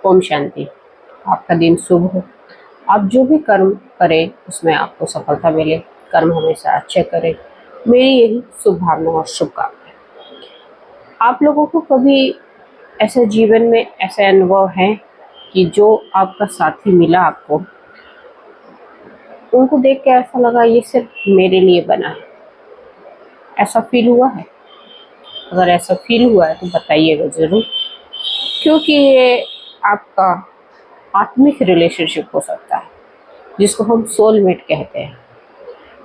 ओम शांति। आपका दिन शुभ हो। आप जो भी कर्म करें उसमें आपको सफलता मिले। कर्म हमेशा अच्छे करें, मेरी यही शुभ भावना और शुभकामनाएं। आप लोगों को कभी ऐसे जीवन में ऐसे अनुभव हैं कि जो आपका साथी मिला आपको, उनको देख के ऐसा लगा ये सिर्फ मेरे लिए बना है? ऐसा फील हुआ है? अगर ऐसा फील हुआ है तो बताइएगा ज़रूर, क्योंकि ये आपका आत्मिक रिलेशनशिप हो सकता है, जिसको हम सोलमेट कहते हैं,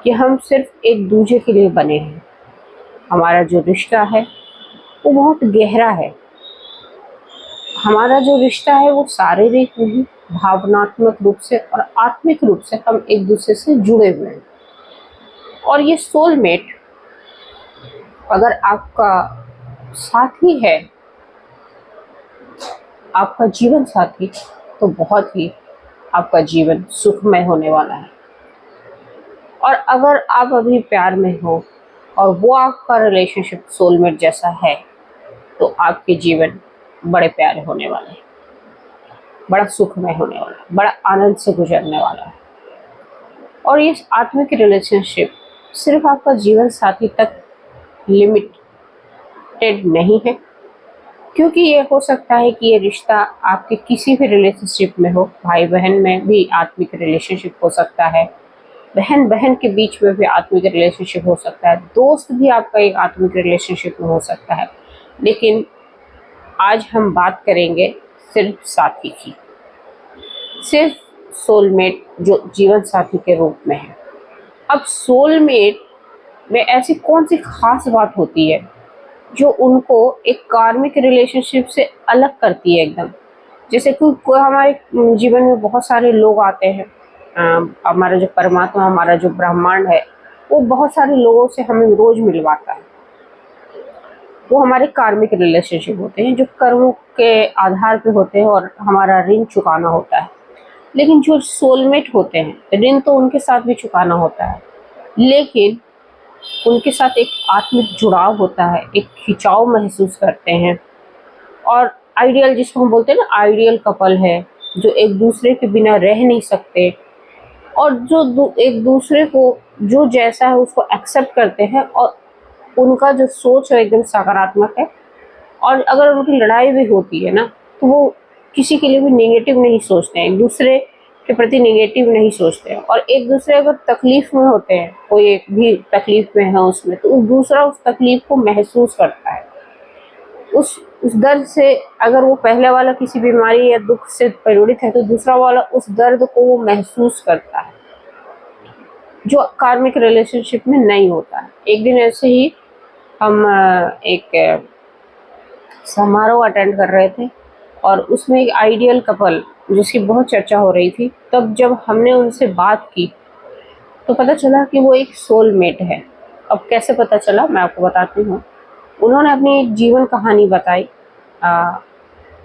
कि हम सिर्फ एक दूसरे के लिए बने हैं। हमारा जो रिश्ता है वो बहुत गहरा है। हमारा जो रिश्ता है वो शारीरिक नहीं, भावनात्मक रूप से और आत्मिक रूप से हम एक दूसरे से जुड़े हुए हैं। और ये सोलमेट अगर आपका साथी है, आपका जीवन साथी, तो बहुत ही आपका जीवन सुखमय होने वाला है। और अगर आप अभी प्यार में हो और वो आपका रिलेशनशिप सोलमेट जैसा है, तो आपके जीवन बड़े प्यारे होने वाले हैं, बड़ा सुखमय होने वाला है, बड़ा आनंद से गुजरने वाला है। और ये आत्मिक रिलेशनशिप सिर्फ आपका जीवन साथी तक लिमिटेड नहीं है, क्योंकि ये हो सकता है कि ये रिश्ता आपके किसी भी रिलेशनशिप में हो। भाई बहन में भी आत्मिक रिलेशनशिप हो सकता है, बहन बहन के बीच में भी आत्मिक रिलेशनशिप हो सकता है, दोस्त भी आपका एक आत्मिक रिलेशनशिप में हो सकता है। लेकिन आज हम बात करेंगे सिर्फ साथी की, सिर्फ सोलमेट जो जीवन साथी के रूप में है। अब सोलमेट में ऐसी कौन सी खास बात होती है जो उनको एक कार्मिक रिलेशनशिप से अलग करती है एकदम? जैसे कोई हमारे जीवन में बहुत सारे लोग आते हैं। हमारा जो परमात्मा, हमारा जो ब्रह्मांड है, वो बहुत सारे लोगों से हमें रोज मिलवाता है। वो हमारे कार्मिक रिलेशनशिप होते हैं, जो कर्मों के आधार पे होते हैं और हमारा ऋण चुकाना होता है। लेकिन जो सोलमेट होते हैं, ऋण तो उनके साथ भी चुकाना होता है, लेकिन उनके साथ एक आत्मिक जुड़ाव होता है, एक खिंचाव महसूस करते हैं। और आइडियल, जिसको हम बोलते हैं ना, आइडियल कपल है, जो एक दूसरे के बिना रह नहीं सकते और जो एक दूसरे को जो जैसा है उसको एक्सेप्ट करते हैं, और उनका जो सोच है एकदम सकारात्मक है। और अगर उनकी लड़ाई भी होती है ना, तो वो किसी के लिए भी नेगेटिव नहीं सोचते हैं, एक दूसरे के प्रति नेगेटिव नहीं सोचते हैं। और एक दूसरे अगर तकलीफ में होते हैं, कोई एक भी तकलीफ में है उसमें, तो दूसरा उस तकलीफ को महसूस करता है। उस दर्द से, अगर वो पहले वाला किसी बीमारी या दुख से पीड़ित है, तो दूसरा वाला उस दर्द को वो महसूस करता है, जो कार्मिक रिलेशनशिप में नहीं होता है। एक दिन ऐसे ही हम एक समारोह अटेंड कर रहे थे, और उसमें एक आइडियल कपल जिसकी बहुत चर्चा हो रही थी, तब जब हमने उनसे बात की तो पता चला कि वो एक सोलमेट है। अब कैसे पता चला, मैं आपको बताती हूँ। उन्होंने अपनी जीवन कहानी बताई।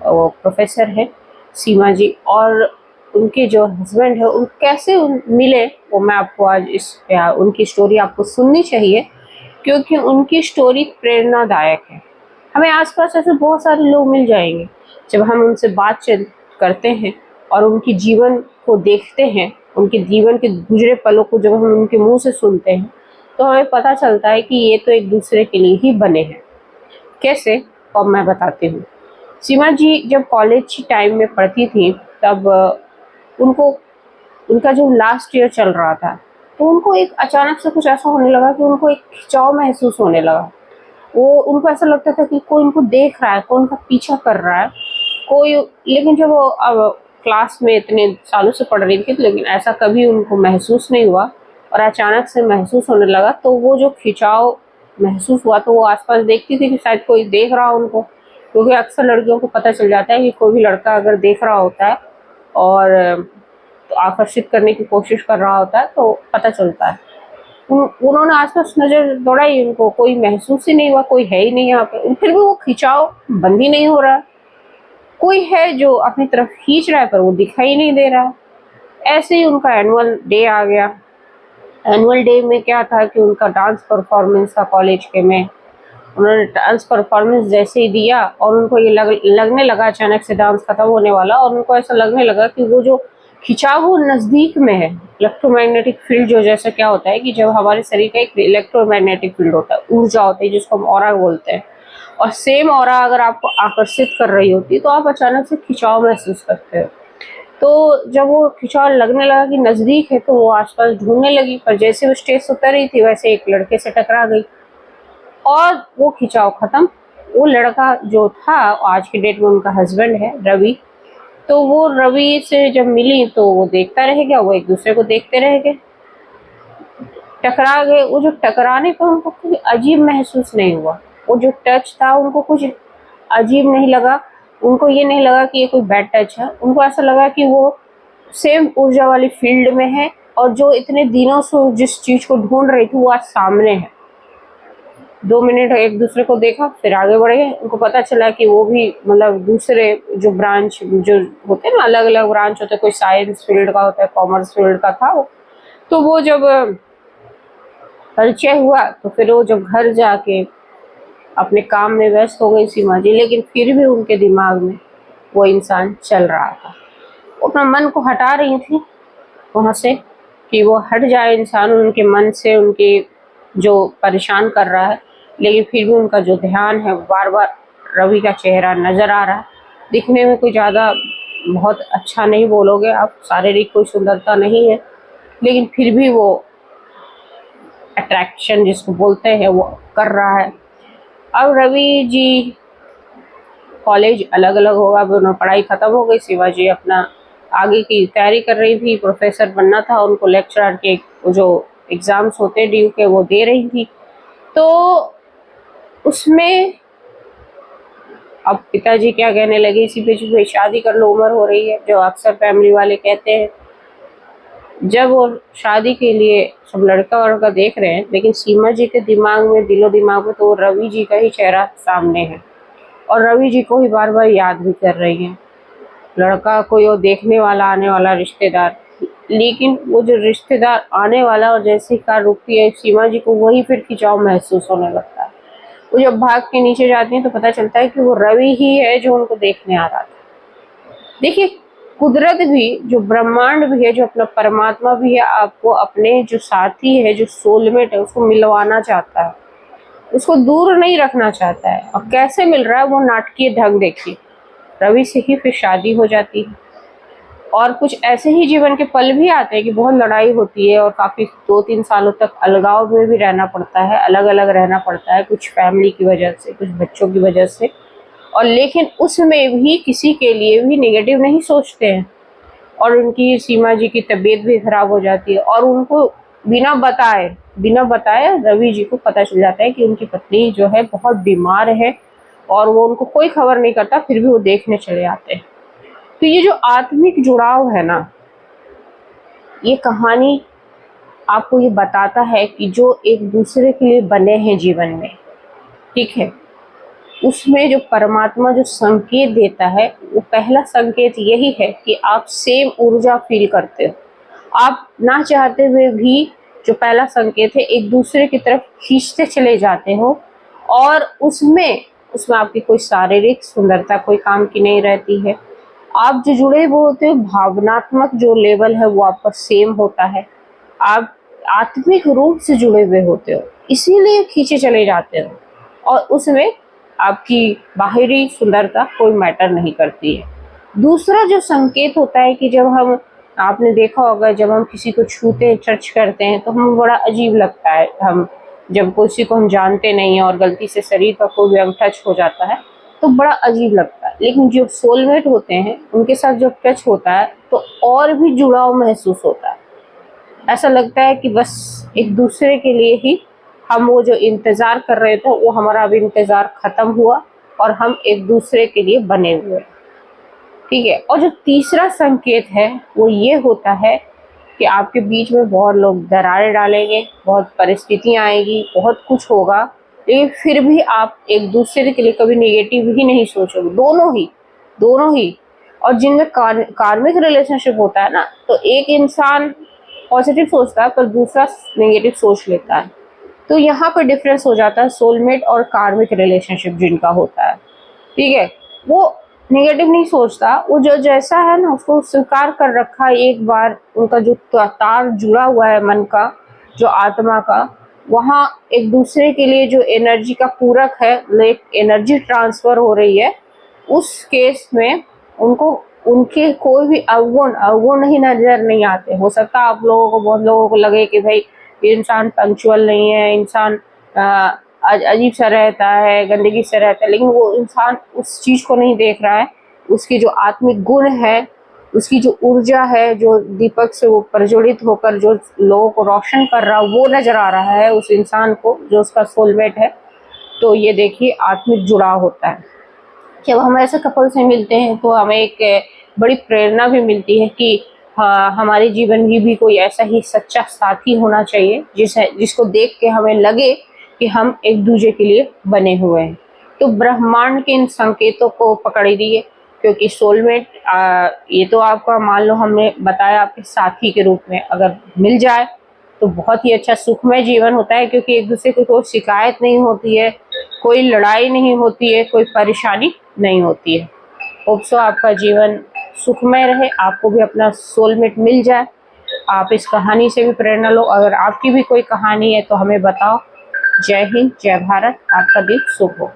वो प्रोफेसर है सीमा जी, और उनके जो हस्बैंड है उन कैसे मिले, वो मैं आपको आज उनकी स्टोरी आपको सुननी चाहिए, क्योंकि उनकी स्टोरी प्रेरणादायक है। हमें आसपास ऐसे बहुत सारे लोग मिल जाएंगे, जब हम उनसे बातचीत करते हैं और उनके जीवन को देखते हैं, उनके जीवन के गुजरे पलों को जब हम उनके मुंह से सुनते हैं, तो हमें पता चलता है कि ये तो एक दूसरे के लिए ही बने हैं। कैसे? अब मैं बताती हूँ। सीमा जी जब कॉलेज टाइम में पढ़ती थी, तब उनको, उनका जो लास्ट ईयर चल रहा था, तो उनको एक अचानक से कुछ ऐसा होने लगा कि उनको एक खिंचाव महसूस होने लगा। उनको ऐसा लगता था कि कोई उनको देख रहा है, कोई उनका पीछा कर रहा है, कोई। लेकिन जब वो अब क्लास में इतने सालों से पढ़ रही थी, लेकिन ऐसा कभी उनको महसूस नहीं हुआ, और अचानक से महसूस होने लगा। तो वो जो खिंचाव महसूस हुआ, तो वो आसपास देखती थी कि शायद कोई देख रहा हो उनको, क्योंकि अक्सर लड़कियों को पता चल जाता है कि कोई भी लड़का अगर देख रहा होता है और तो आकर्षित करने की कोशिश कर रहा होता है, तो पता चलता है। उन्होंने आसपास नजर दौड़ाई, उनको कोई महसूस ही नहीं हुआ, कोई है ही नहीं यहाँ पे। फिर भी वो खिंचाव बंद ही नहीं हो रहा, कोई है जो अपनी तरफ खींच रहा है, पर वो दिखाई नहीं दे रहा। ऐसे ही उनका एनुअल डे आ गया। एनुअल डे में क्या था कि उनका डांस परफॉर्मेंस था कॉलेज के में, उन्होंने डांस परफॉर्मेंस जैसे ही दिया और उनको ये लगने लगा अचानक से डांस खत्म होने वाला, और उनको ऐसा लगने लगा कि वो जो खिंचाव वो नज़दीक में है। इलेक्ट्रोमैग्नेटिक फील्ड जो, जैसा क्या होता है कि जब हमारे शरीर का एक इलेक्ट्रोमैग्नेटिक फील्ड होता है, ऊर्जा होती है जिसको हम ऑरा बोलते हैं, और सेम ऑरा अगर आपको आकर्षित कर रही होती है तो आप अचानक से खिंचाव महसूस करते हो। तो जब वो खिंचाव लगने लगा कि नज़दीक है तो वो आसपास ढूंढने लगी, पर जैसे वो स्टेज से उतर रही थी वैसे एक लड़के से टकरा गई और वो खिंचाव खत्म। वो लड़का जो था, आज की डेट में उनका हस्बैंड है रवि, तो वो रवि से जब मिली तो वो देखता रह गया, वो एक दूसरे को देखते रह गए, टकरा गए। वो जो टकराने पर उनको कुछ अजीब महसूस नहीं हुआ, वो जो टच था उनको कुछ अजीब नहीं लगा, उनको ये नहीं लगा कि ये कोई बैड टच है, उनको ऐसा लगा कि वो सेम ऊर्जा वाली फील्ड में है और जो इतने दिनों से जिस चीज़ को ढूंढ रही थी वो आज सामने है। 2 मिनट एक दूसरे को देखा, फिर आगे बढ़ गए। उनको पता चला कि वो भी मतलब दूसरे जो ब्रांच जो होते हैं ना, अलग अलग ब्रांच होते हैं, कोई साइंस फील्ड का होता है, कॉमर्स फील्ड का था वो। तो वो जब परिचय हुआ तो फिर वो जब घर जाके अपने काम में व्यस्त हो गई सीमा जी, लेकिन फिर भी उनके दिमाग में वो इंसान चल रहा था। वो अपना मन को हटा रही थी वहाँ से कि वो हट जाए इंसान उनके मन से, उनके जो परेशान कर रहा है, लेकिन फिर भी उनका जो ध्यान है बार बार रवि का चेहरा नज़र आ रहा है। दिखने में कोई ज़्यादा बहुत अच्छा नहीं बोलोगे आप, शारीरिक कोई सुंदरता नहीं है, लेकिन फिर भी वो अट्रैक्शन जिसको बोलते हैं वो कर रहा है। अब रवि जी कॉलेज अलग अलग होगा, अब उन्होंने पढ़ाई ख़त्म हो गई, शिवाजी अपना आगे की तैयारी कर रही थी, प्रोफेसर बनना था उनको, लेक्चरर के जो एग्ज़ाम्स होते हैं ड्यू के वो दे रही थी। तो उसमें अब पिताजी क्या कहने लगे, इसी पे शादी कर लो, उम्र हो रही है, जो अक्सर फैमिली वाले कहते हैं। जब वो शादी के लिए सब लड़का वड़का देख रहे हैं, लेकिन सीमा जी के दिमाग में, दिलो दिमाग में तो रवि जी का ही चेहरा सामने है और रवि जी को ही बार बार याद भी कर रही हैं। लड़का कोई वो देखने वाला, आने वाला रिश्तेदार, लेकिन वो जो रिश्तेदार आने वाला और जैसे ही कार रुकती है सीमा जी को वही फिर खिंचाव महसूस होने लगता है। वो जब भाग के नीचे जाती हैं तो पता चलता है कि वो रवि ही है जो उनको देखने आ रहा था। देखिए, कुदरत भी, जो ब्रह्मांड भी है, जो अपना परमात्मा भी है, आपको अपने जो साथी है, जो सोलमेट है, उसको मिलवाना चाहता है, उसको दूर नहीं रखना चाहता है। और कैसे मिल रहा है वो नाटकीय ढंग देखिए, रवि से ही फिर शादी हो जाती है और कुछ ऐसे ही जीवन के पल भी आते हैं कि बहुत लड़ाई होती है और काफ़ी 2-3 सालों तक अलगाव में भी रहना पड़ता है, अलग अलग रहना पड़ता है, कुछ फैमिली की वजह से, कुछ बच्चों की वजह से, और लेकिन उसमें भी किसी के लिए भी नेगेटिव नहीं सोचते हैं। और उनकी सीमा जी की तबीयत भी खराब हो जाती है और उनको बिना बताए रवि जी को पता चल जाता है कि उनकी पत्नी जो है बहुत बीमार है और वो उनको कोई खबर नहीं करता, फिर भी वो देखने चले आते हैं। तो ये जो आत्मिक जुड़ाव है ना, ये कहानी आपको ये बताता है कि जो एक दूसरे के लिए बने हैं जीवन में, ठीक है, उसमें जो परमात्मा जो संकेत देता है, वो पहला संकेत यही है कि आप सेम ऊर्जा फील करते हो। आप ना चाहते हुए भी जो पहला संकेत है, एक दूसरे की तरफ खींचते चले जाते हो और उसमें आपकी कोई शारीरिक सुंदरता कोई काम की नहीं रहती है। आप जो जुड़े हुए होते हो, भावनात्मक जो लेवल है वो आपका सेम होता है। आप आत्मिक रूप से जुड़े हुए होते हो, इसीलिए खींचे चले जाते हो और उसमें आपकी बाहरी सुंदरता कोई मैटर नहीं करती है। दूसरा जो संकेत होता है कि जब हम, आपने देखा होगा, जब हम किसी को छूते हैं, टच करते हैं तो हमें बड़ा अजीब लगता है। हम जब किसी को हम जानते नहीं हैं और गलती से शरीर का कोई भी अंग टच हो जाता है तो बड़ा अजीब लगता है, लेकिन जो सोलमेट होते हैं उनके साथ जब टच होता है तो और भी जुड़ाव महसूस होता है। ऐसा लगता है कि बस एक दूसरे के लिए ही हम वो जो इंतज़ार कर रहे थे वो हमारा अभी इंतज़ार ख़त्म हुआ और हम एक दूसरे के लिए बने हुए हैं, ठीक है। और जो तीसरा संकेत है वो ये होता है कि आपके बीच में बहुत लोग दरारें डालेंगे, बहुत परिस्थितियाँ आएगी, बहुत कुछ होगा, लेकिन फिर भी आप एक दूसरे के लिए कभी नेगेटिव ही नहीं सोचोगे, दोनों ही। और जिनमें कार्मिक रिलेशनशिप होता है ना, तो एक इंसान पॉजिटिव सोचता है पर दूसरा नेगेटिव सोच लेता है। तो यहाँ पर डिफरेंस हो जाता है सोलमेट और कार्मिक रिलेशनशिप जिनका होता है, ठीक है। वो नेगेटिव नहीं सोचता, वो जो जैसा है ना उसको स्वीकार कर रखा है। एक बार उनका जो तार जुड़ा हुआ है मन का, जो आत्मा का, वहाँ एक दूसरे के लिए जो एनर्जी का पूरक है, लाइक एनर्जी ट्रांसफर हो रही है, उस केस में उनको उनके कोई भी अवगुण ही नजर नहीं आते। हो सकता है आप लोगों को, बहुत लोगों को लगे कि भाई ये इंसान पंक्चुअल नहीं है, इंसान अजीब सा रहता है, गंदगी से रहता है, लेकिन वो इंसान उस चीज को नहीं देख रहा है। उसकी जो आत्मिक गुण है, उसकी जो ऊर्जा है, जो दीपक से वो प्रज्वलित होकर जो लोगों को रोशन कर रहा है, वो नजर आ रहा है उस इंसान को जो उसका सोलमेट है। तो ये देखिए आत्मिक जुड़ाव होता है। जब हम ऐसे कपल से मिलते हैं तो हमें एक बड़ी प्रेरणा भी मिलती है कि हाँ, हमारे जीवन में भी कोई ऐसा ही सच्चा साथी होना चाहिए जिसको देख के हमें लगे कि हम एक दूसरे के लिए बने हुए हैं। तो ब्रह्मांड के इन संकेतों को पकड़िए, क्योंकि सोलमेट ये तो आपका मान लो हमने बताया आपके साथी के रूप में अगर मिल जाए तो बहुत ही अच्छा सुखमय जीवन होता है, क्योंकि एक दूसरे को कोई शिकायत नहीं होती है, कोई लड़ाई नहीं होती है, कोई परेशानी नहीं होती है। होप सो आपका जीवन सुखमय रहे, आपको भी अपना सोलमेट मिल जाए। आप इस कहानी से भी प्रेरणा लो। अगर आपकी भी कोई कहानी है तो हमें बताओ। जय हिंद, जय भारत, आपका दिन शुभ हो।